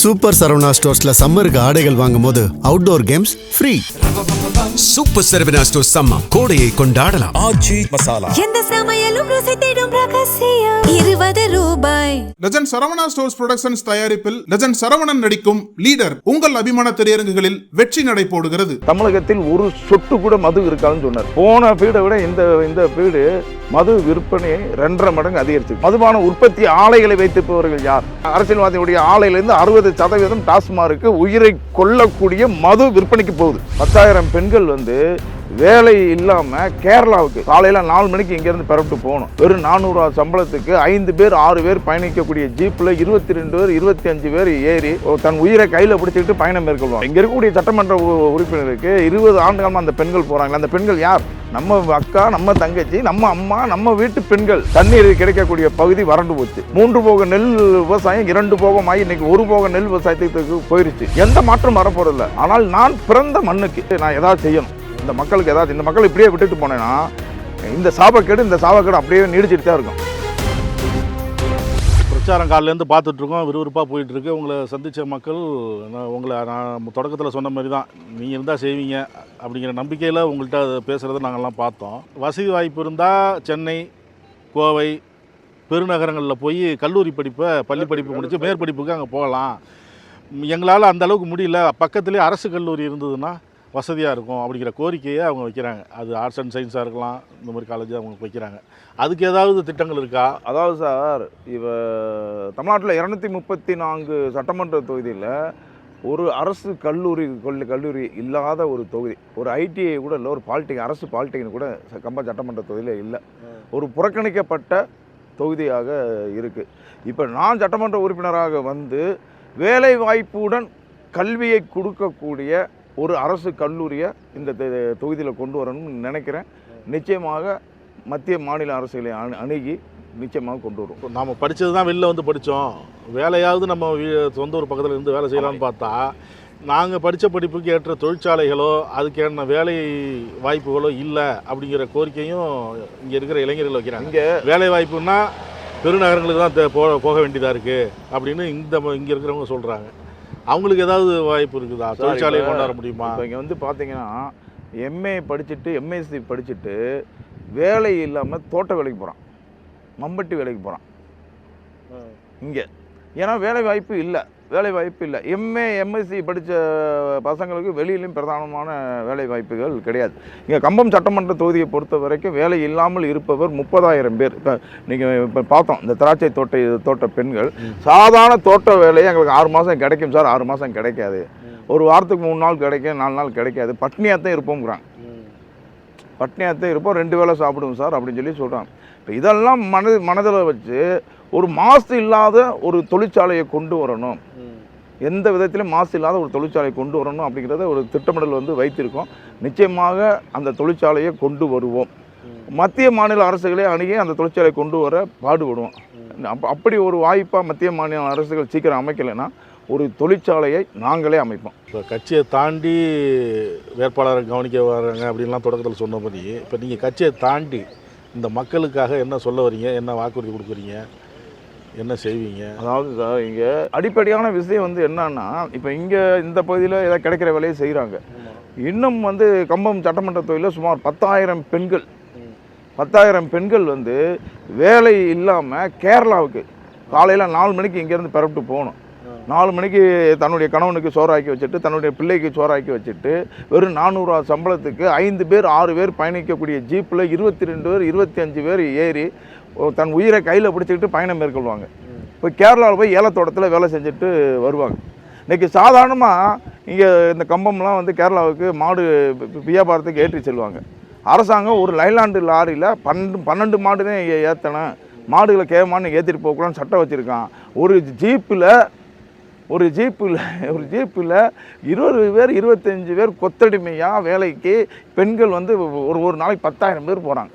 Super Saravana ஸ்டோர்ஸ்ல சம்மருக்கு ஆடைகள் வாங்கும்போது outdoor games free. Super Saravana stores summer கோடையை கொண்டாடலாம். ஆச்சி மசாலா எந்த சமையலும் ருசி தேடும் ரகசியம் 20 ரூபாய். லெஜண்ட் சரவணா ஸ்டோர்ஸ் புரொடக்ஷன்ஸ் தயாரிப்பில் லெஜண்ட் சரவணன் நடிக்கும் லீடர் உங்கள் அபிமான திரையரங்குகளில் வெற்றி நடை போடுகிறது. தமிழகத்தில் ஒரு சொட்டு கூட மது இருக்காதுன்னு சொன்னார். போன பீடை விட இந்த பீடு மது விற்பனை 2.5 மடங்கு அதிகரிச்சு. மதுபான உற்பத்தி ஆலைகளை வைத்திருப்பவர்கள் யார்? அரசியல்வாதியுடைய ஆலையிலிருந்து 60% டாஸ்மாருக்கு உயிரை கொல்லக்கூடிய மது விற்பனைக்கு போகுது. 10,000 பெண்கள் வேலை இல்லாம கேரளாவுக்கு காலையில 4 மணிக்கு இங்கிருந்து பரப்பிட்டு போகணும். வெறும் 400 சம்பளத்துக்கு 5 பேர் 6 பேர் பயணிக்கக்கூடிய ஜீப்ல 22 பேர் 25 பேர் ஏறி தன் உயிரை கையில பிடிச்சிட்டு பயணம் மேற்கொள்வாங்க. இங்க இருக்கக்கூடிய சட்டமன்ற உறுப்பினருக்கு 20 ஆண்டு காலமா அந்த பெண்கள் போறாங்க. அந்த பெண்கள் யார்? நம்ம அக்கா, நம்ம தங்கச்சி, நம்ம அம்மா, நம்ம வீட்டு பெண்கள். தண்ணீர் கிடைக்கக்கூடிய பகுதி வறண்டு போச்சு. 3 போக நெல் விவசாயம் 2 போகமாகி இன்னைக்கு 1 போக நெல் விவசாயத்துக்கு போயிருச்சு. எந்த மாற்றம் வரப்போறதில்லை. ஆனால் நான் பிறந்த மண்ணுக்கு நான் ஏதாவது செய்யணும். இந்த மக்களுக்கு ஏதாவது, இந்த மக்கள் இப்படியே விட்டுட்டு போனேன்னா இந்த சாபக்கேடு அப்படியே நீடிச்சுட்டு தான் இருக்கும். பிரச்சாரம் காலிலேருந்து பார்த்துட்ருக்கோம், விறுவிறுப்பாக போயிட்டுருக்கு. உங்களை சந்தித்த மக்கள் நான் தொடக்கத்தில் சொன்ன மாதிரி தான், நீங்கள் இருந்தால் செய்வீங்க அப்படிங்கிற நம்பிக்கையில் உங்கள்கிட்ட பேசுகிறத நாங்கள்லாம் பார்த்தோம். வசதி வாய்ப்பு இருந்தால் சென்னை, கோவை, பெருநகரங்களில் போய் கல்லூரி படிப்பை, பள்ளி படிப்பு முடித்து மேற்படிப்புக்கு அங்கே போகலாம். எங்களால் அந்த அளவுக்கு முடியல, பக்கத்துலேயே அரசு கல்லூரி இருந்ததுன்னா வசதியாக இருக்கும் அப்படிங்கிற கோரிக்கையை அவங்க வைக்கிறாங்க. அது ஆர்ட்ஸ் அண்ட் சயின்ஸாக இருக்கலாம், இந்த மாதிரி காலேஜ் அவங்க வைக்கிறாங்க. அதுக்கு ஏதாவது திட்டங்கள் இருக்கா? அதாவது சார், தமிழ்நாட்டில் 234 சட்டமன்ற தொகுதியில் ஒரு அரசு கல்லூரி இல்லாத ஒரு தொகுதி, ஒரு ஐடிஐ கூட இல்லை, ஒரு அரசு பாலிடெக்னிக் கூட கம்பம் சட்டமன்ற தொகுதியில் இல்லை. ஒரு புறக்கணிக்கப்பட்ட தொகுதியாக இருக்குது. இப்போ நான் சட்டமன்ற உறுப்பினராக வேலை வாய்ப்புடன் கல்வியை கொடுக்கக்கூடிய ஒரு அரசு கல்லூரியை இந்த தொகுதியில் கொண்டு வரணும்னு நினைக்கிறேன். நிச்சயமாக மத்திய மாநில அரசுகளை அணுகி நிச்சயமாக கொண்டு வரும். நாம் படித்தது தான் வெளில படித்தோம், வேலையாவது நம்ம சொந்த ஒரு பக்கத்தில் இருந்து வேலை செய்யலாம்னு பார்த்தா, நாங்கள் படித்த படிப்புக்கு ஏற்ற தொழிற்சாலைகளோ அதுக்கான வேலை வாய்ப்புகளோ இல்லை அப்படிங்கிற கோரிக்கையும் இங்கே இருக்கிற இளைஞர்கள் வைக்கிறாங்க. இங்கே வேலை வாய்ப்புன்னா பெருநகரங்களுக்கு தான் போக வேண்டியதாக இருக்குது அப்படின்னு இங்கே இருக்கிறவங்க சொல்கிறாங்க. அவங்களுக்கு ஏதாவது வாய்ப்பு இருக்குதா? தொழிற்சாலையை கொண்டாட முடியுமா? இப்போ இங்கே பார்த்தீங்கன்னா எம்ஏ படிச்சுட்டு எம்எஸ்சி படிச்சுட்டு வேலை இல்லாமல் தோட்ட வேலைக்கு போகிறான், மம்பட்டி வேலைக்கு போகிறான் இங்கே. ஏன்னா வேலை வாய்ப்பு இல்லை. எம்ஏ எம்எஸ்சி படித்த பசங்களுக்கு வெளியிலையும் பிரதானமான வேலை வாய்ப்புகள் கிடையாது. இங்கே கம்பம் சட்டமன்ற தொகுதியை பொறுத்த வரைக்கும் வேலை இல்லாமல் இருப்பவர் 30,000 பேர். இப்போ பார்த்தோம், இந்த திராட்சை தோட்ட பெண்கள் சாதாரண தோட்ட வேலையை எங்களுக்கு 6 மாதம் கிடைக்கும் சார். 6 மாதம் கிடைக்காது, ஒரு வாரத்துக்கு 3 நாள் கிடைக்கும், 4 நாள் கிடைக்காது. பட்னியாகத்தான் இருப்போங்கிறாங்க. பட்னியாகத்தான் இருப்போம், 2 வேளை சாப்பிடுவோம் சார் அப்படின்னு சொல்கிறாங்க. இப்போ இதெல்லாம் மனதில் வச்சு ஒரு மாசு இல்லாத ஒரு தொழிற்சாலையை கொண்டு வரணும், எந்த விதத்திலும் மாசு இல்லாத ஒரு தொழிற்சாலையை கொண்டு வரணும் அப்படிங்கிறத ஒரு திட்டமிடல் வைத்திருக்கோம். நிச்சயமாக அந்த தொழிற்சாலையை கொண்டு வருவோம். மத்திய மாநில அரசுகளே அணுகி அந்த தொழிற்சாலையை கொண்டு வர பாடுபடுவோம். அப்படி ஒரு வாய்ப்பாக மத்திய மாநில அரசுகள் சீக்கிரம் அமைக்கலைன்னா ஒரு தொழிற்சாலையை நாங்களே அமைப்போம். இப்போ கட்சியை தாண்டி வேட்பாளரை கவனிக்க வராங்க அப்படின்லாம் தொடக்கத்தில் சொன்ன மாதிரி, இப்போ நீங்கள் கட்சியை தாண்டி இந்த மக்களுக்காக என்ன சொல்ல வரீங்க, என்ன வாக்குறுதி கொடுக்குறீங்க, என்ன செய்வீங்க? அதாவது சார், இங்கே அடிப்படையான விஷயம் என்னன்னா, இப்போ இங்கே இந்த பகுதியில் ஏதாவது கிடைக்கிற வேலையை செய்கிறாங்க. இன்னும் கம்பம் சட்டமன்ற தொகுதியில் சுமார் 10,000 பெண்கள் வேலை இல்லாமல் கேரளாவுக்கு காலையில் 4 மணிக்கு இங்கேருந்து பரப்பிட்டு போகணும். 4 மணிக்கு தன்னுடைய கணவனுக்கு சோறாக்கி வச்சுட்டு, தன்னுடைய பிள்ளைக்கு சோறாக்கி வச்சுட்டு, வெறும் 400 சம்பளத்துக்கு 5 பேர் 6 பேர் பயணிக்கக்கூடிய ஜீப்பில் 22 பேர் 25 பேர் ஏறி தன் உயிரை கையில் பிடிச்சிக்கிட்டு பயணம் மேற்கொள்வாங்க. இப்போ கேரளாவில் போய் ஏலத்தோட்டத்தில் வேலை செஞ்சுட்டு வருவாங்க. இன்றைக்கி சாதாரணமாக இங்கே இந்த கம்பம்லாம் கேரளாவுக்கு மாடு வியாபாரத்துக்கு ஏற்றி செல்வாங்க. அரசாங்கம் ஒரு லைலாண்டு லாரியில் 12 மாடு தான் ஏற்றணும், மாடுகளை கேவமானு ஏற்றிட்டு போகக்கூடாதுன்னு சட்டம் வச்சுருக்கான். ஒரு ஜீப்பில் 20 பேர் 25 பேர் கொத்தடிமையாக வேலைக்கு பெண்கள் ஒரு நாளைக்கு 10,000 பேர் போகிறாங்க.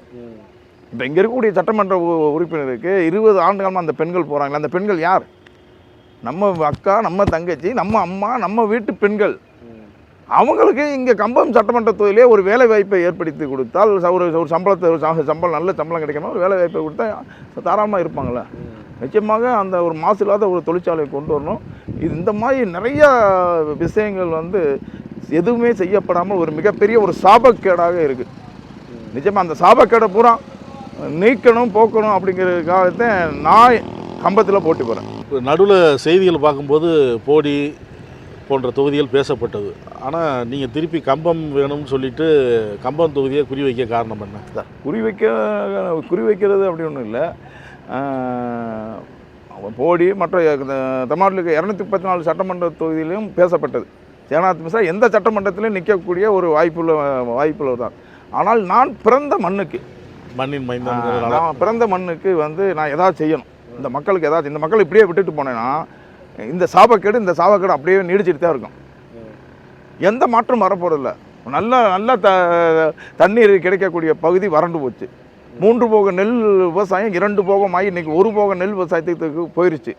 இப்போ இங்கே இருக்கக்கூடிய சட்டமன்ற உறுப்பினருக்கு 20 ஆண்டு காலமாக அந்த பெண்கள் போகிறாங்களே, அந்த பெண்கள் யார்? நம்ம அக்கா, நம்ம தங்கச்சி, நம்ம அம்மா, நம்ம வீட்டு பெண்கள். அவங்களுக்கு இங்கே கம்பம் சட்டமன்ற தொகுதியிலே ஒரு வேலை வாய்ப்பை ஏற்படுத்தி கொடுத்தால் ஒரு சம்பளத்தை சம்பளம் நல்ல சம்பளம் கிடைக்கணும், ஒரு வேலை வாய்ப்பை கொடுத்தா தாராளமாக இருப்பாங்களே. நிச்சயமாக அந்த ஒரு மாசு இல்லாத ஒரு தொழிற்சாலையை கொண்டு வரணும். இந்த மாதிரி நிறையா விஷயங்கள் வந்து எதுவுமே செய்யப்படாமல் ஒரு மிகப்பெரிய ஒரு சாபக்கேடாக இருக்குது. நிச்சயமாக அந்த சாபக்கேடை பூரா நீக்கணும், போக்கணும் அப்படிங்கிறதுக்காகத்தான் நான் கம்பத்தில் போட்டி போகிறேன். நடுவில் செய்திகள் பார்க்கும்போது போடி போன்ற தொகுதிகள் பேசப்பட்டது. ஆனால் நீங்கள் திருப்பி கம்பம் வேணும்னு சொல்லிட்டு கம்பம் தொகுதியை குறி வைக்க காரணம் என்ன? குறி வைக்கிறது அப்படி ஒன்றும் இல்லை. போடி மற்ற தமிழ்நாட்டில் இருக்க 234 சட்டமன்ற தொகுதியிலும் பேசப்பட்டது. ஜெகநாத் மிஸ்ரா எந்த சட்டமன்றத்திலும் நிற்கக்கூடிய ஒரு வாய்ப்புள்ள தான். ஆனால் நான் பிறந்த மண்ணுக்கு, மண்ணின் மைந்தன், நான் பிறந்த மண்ணுக்கு வந்து நான் எதாவது செய்யணும். இந்த மக்களுக்கு ஏதாச்சும், இந்த மக்கள் இப்படியே விட்டுட்டு போனேன்னா இந்த சாபக்கேடு அப்படியே நீடிச்சுட்டு தான் இருக்கும். எந்த மாற்றம் வரப்போறதில்ல. நல்ல தண்ணீர் கிடைக்கக்கூடிய பகுதி வறண்டு போச்சு. 3 போக நெல் விவசாயம் 2 போகமாகி இன்றைக்கி 1 போக நெல் விவசாயத்துக்கு போயிருச்சு.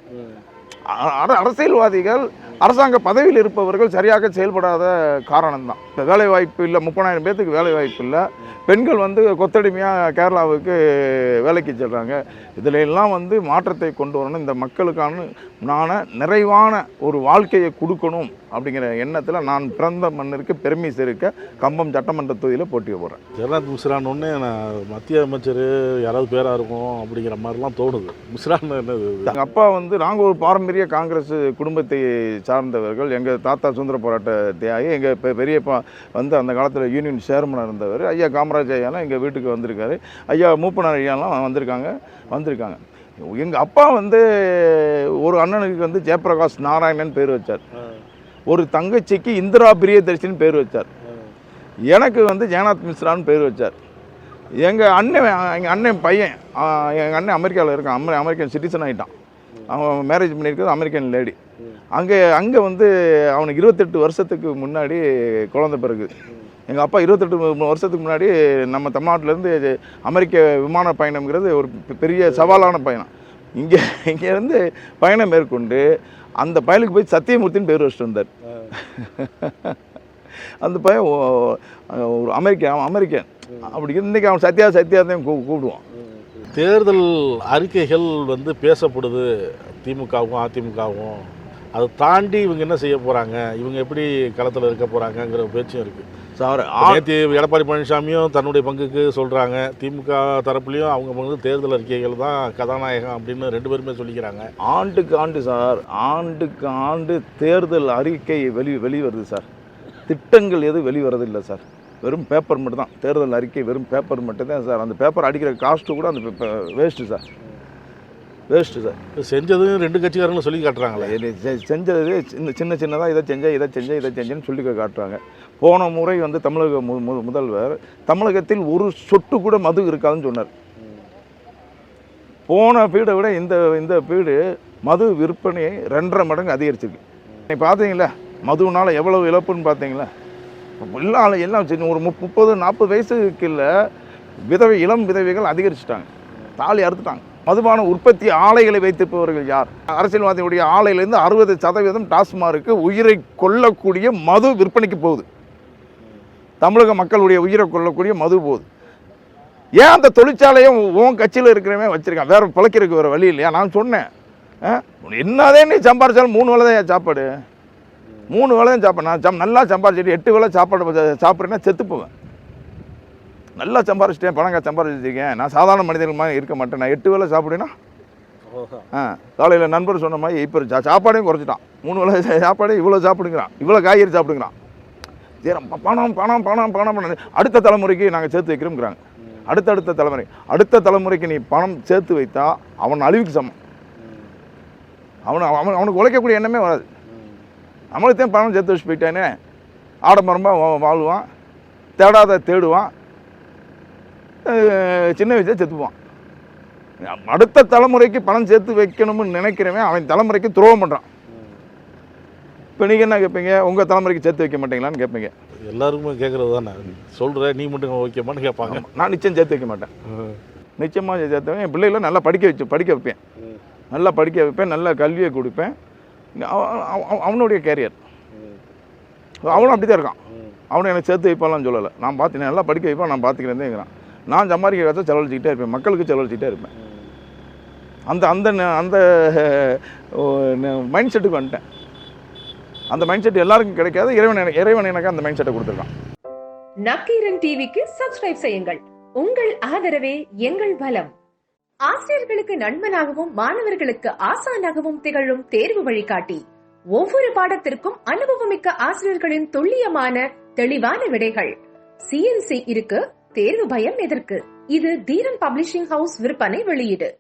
அரசியல்வாதிகள், அரசாங்க பதவியில் இருப்பவர்கள் சரியாக செயல்படாத காரணம்தான். இப்போ வேலைவாய்ப்பு இல்லை, 30,000 பேர்த்துக்கு வேலைவாய்ப்பு இல்லை. பெண்கள் வந்து கொத்தடிமையாக கேரளாவுக்கு வேலைக்கு செல்கிறாங்க. இதில் எல்லாம் வந்து மாற்றத்தை கொண்டு வரணும். இந்த மக்களுக்கான நிறைவான ஒரு வாழ்க்கையை கொடுக்கணும் அப்படிங்கிற எண்ணத்தில் நான் பிறந்த மண்ணிற்கு பெருமை சேர்க்க கம்பம் சட்டமன்ற தொகுதியில் போட்டிய போகிறேன். ஜெகநாத் மிஸ்ரான்னு ஒன்று நான் மத்திய அமைச்சர் யாராவது பேராக இருக்கும் அப்படிங்கிற மாதிரிலாம் தோணுது. மிஸ்ரான்னு என்னது? எங்கள் அப்பா வந்து, நாங்கள் ஒரு பாரம்பரிய காங்கிரஸ் குடும்பத்தை சார்ந்தவர்கள். எங்கள் தாத்தா சுதந்திர போராட்ட தியாகி. எங்கள் பெரியப்பா வந்து அந்த காலத்தில் யூனியன் சேர்மனாக இருந்தவர். ஐயா காமராஜ் ஐயாலாம் எங்கள் வீட்டுக்கு வந்திருக்காரு. ஐயா மூப்பனார் ஐயாலாம் வந்திருக்காங்க. எங்கள் அப்பா வந்து ஒரு அண்ணனுக்கு வந்து ஜெயபிரகாஷ் நாராயணன் பேர் வச்சார். ஒரு தங்கச்சிக்கு இந்திரா பிரியதர்ஷின்னு பேர் வச்சார். எனக்கு வந்து ஜெகநாத் மிஸ்ரான்னு பேர் வச்சார். எங்கள் அண்ணன் பையன், எங்கள் அண்ணன் அமெரிக்காவில் இருக்கான். அமெரிக்கன் சிட்டிசன் ஆகிட்டான். அவன் மேரேஜ் பண்ணியிருக்கிறது அமெரிக்கன் லேடி. அங்கே வந்து அவனுக்கு 28 வருஷத்துக்கு முன்னாடி குழந்தை பிறகு. எங்கள் அப்பா 28 வருஷத்துக்கு முன்னாடி நம்ம தமிழ்நாட்டிலேருந்து அமெரிக்க விமான பயணம்ங்கிறது ஒரு பெரிய சவாலான பயணம். இங்கேருந்து பயணம் மேற்கொண்டு அந்த பயலுக்கு போய் சத்தியமூர்த்தின்னு பேர் வச்சுட்டு வந்தார். அந்த பையன் ஒரு அமெரிக்கன். அப்படி இன்றைக்கி அவன் சத்யாதான் கூப்பிடுவான். தேர்தல் அறிக்கைகள் வந்து பேசப்படுது திமுகவும் அதிமுகவும். அதை தாண்டி இவங்க என்ன செய்ய போகிறாங்க, இவங்க எப்படி களத்தில் இருக்க போகிறாங்கங்கிற பேச்சும் இருக்குது. சார், நேற்று எடப்பாடி பழனிசாமியும் தன்னுடைய பங்குக்கு சொல்கிறாங்க. திமுக தரப்புலையும் அவங்க வந்து தேர்தல் அறிக்கைகள் தான் கதாநாயகம் அப்படின்னு 2 பேருமே சொல்லிக்கிறாங்க. ஆண்டுக்கு ஆண்டு தேர்தல் அறிக்கை வெளிவருது சார். திட்டங்கள் எதுவும் வெளிவரதில்லை சார். வெறும் பேப்பர் மட்டும் தான். தேர்தல் அறிக்கை வெறும் பேப்பர் மட்டும்தான் சார். அந்த பேப்பர் அடிக்கிற காஸ்ட்டு கூட அந்த வேஸ்ட்டு சார். செஞ்சதும் 2 கட்சிக்காரங்களும் சொல்லி காட்டுறாங்களே. செஞ்சது சின்னதாக இதை செஞ்சேன்னு சொல்லி காட்டுறாங்க. போன முறை வந்து தமிழக முதல்வர் தமிழகத்தில் ஒரு சொட்டு கூட மது இருக்காதுன்னு சொன்னார். போன பீடை விட இந்த பீடு மது விற்பனையை 2.5 மடங்கு அதிகரிச்சிருக்கு. நீங்கள் பார்த்தீங்களா மதுவினால் எவ்வளவு இழப்புன்னு பார்த்தீங்களா? எல்லாம் ஒரு 30-40 வயசுக்கு இல்லை இளம் விதவைகள் அதிகரிச்சுட்டாங்க. தாலி அறுத்துட்டாங்க. மதுபான உற்பத்தி ஆலைகளை வைத்திருப்பவர்கள் யார்? அரசியல்வாதியுடைய ஆலையிலேருந்து 60% டாஸ்மாருக்கு உயிரை கொல்லக்கூடிய மது விற்பனைக்கு போகுது. தமிழக மக்களுடைய உயிரை கொல்லக்கூடிய மது போகுது. ஏன் அந்த தொழிற்சாலையும் உன் கட்சியில் இருக்கிறவன் வச்சுருக்கான்? வேறு பிழைக்கிறதுக்கு வேறு வழி இல்லையா? நான் சொன்னேன், என்னதே நீ சம்பாரிச்சாலும் 3 வேளை தான் சாப்பாடு. 3 வேளை தான் சாப்பாடு. நான் நல்லா சம்பாரிச்சிட்டு 8 வேளை சாப்பிட்றேன்னா செத்து போவேன். நல்லா சம்பாரிச்சிட்டேன், பணங்க சம்பாரிச்சிருக்கேன். நான் சாதாரண மனிதர்கள் மாதிரி இருக்க மாட்டேன். நான் 8 வேளை சாப்பிடுன்னா காலையில் நண்பர் சொன்ன மாதிரி இப்போ சாப்பாடையும் குறைச்சிட்டான். 3 வேளை சாப்பாடு இவ்வளோ சாப்பிடுங்கிறான், இவ்வளோ காய்கறி சாப்பிடுங்கிறான். சரி, பணம் அடுத்த தலைமுறைக்கு நாங்கள் சேர்த்து வைக்கிறோம்ங்கிறாங்க. அடுத்த தலைமுறைக்கு நீ பணம் சேர்த்து வைத்தா அவன் அழிவுக்கு சமம். அவனுக்கு உழைக்கக்கூடிய எண்ணமே வராது. நம்மளுக்கு தான் பணம் சேர்த்து வச்சு போயிட்டானே, ஆடம்பரமாக வாழ்வான், தேடாத தேடுவான், சின்ன வயசில் செத்துப்பான். அடுத்த தலைமுறைக்கு பணம் சேர்த்து வைக்கணும்னு நினைக்கிறவன் அவன் தலைமுறைக்கு துரோகம் பண்ணுறான். இப்போ நீங்கள் என்ன கேட்பீங்க? உங்கள் தலைமுறைக்கு சேர்த்து வைக்க மாட்டீங்களான்னு கேட்பீங்க. எல்லாருக்குமே கேட்குறது தானே. சொல்கிறேன், நீ மட்டும் வைக்கமான்னு கேட்பாங்க. நான் நிச்சயம் சேர்த்து வைக்க மாட்டேன். நிச்சயமாக சேர்த்து என் பிள்ளைகளை நல்லா படிக்க வைப்பேன். நல்லா படிக்க வைப்பேன், நல்ல கல்வியை கொடுப்பேன். அவனுடைய கேரியர் அவனும் அப்படி தான் இருக்கான். அவனை எனக்கு சேர்த்து வைப்பாலாம் சொல்லலை. நான் பார்த்து நல்லா படிக்க வைப்பான், நான் பார்த்துக்கிறேன். நான் சம்பாதிக்க காசை செலவழிச்சிக்கிட்டே இருப்பேன், மக்களுக்கு செலவழிச்சிக்கிட்டே இருப்பேன். அந்த அந்த அந்த மைண்ட் செட்டுக்கு வந்துட்டேன். அந்த மைண்ட் செட் எல்லாருக்கும் கிடைக்காது. இறைவன் எனக்கு அந்த மைண்ட் செட்டை கொடுத்துருக்கான். நக்கீரன் டிவிக்கு சப்ஸ்கிரைப் செய்யுங்கள். உங்கள் ஆதரவே எங்கள் பலம். ஆசிரியர்களுக்கு நண்பனாகவும் மாணவர்களுக்கு ஆசானாகவும் திகழும் தேர்வு வழிகாட்டி. ஒவ்வொரு பாடத்திற்கும் அனுபவமிக்க ஆசிரியர்களின் துல்லியமான தெளிவான விடைகள். CNC இருக்கு, தேர்வு பயம் எதற்கு? இது தீரன் பப்ளிஷிங் ஹவுஸ் விற்பனை வெளியீடு.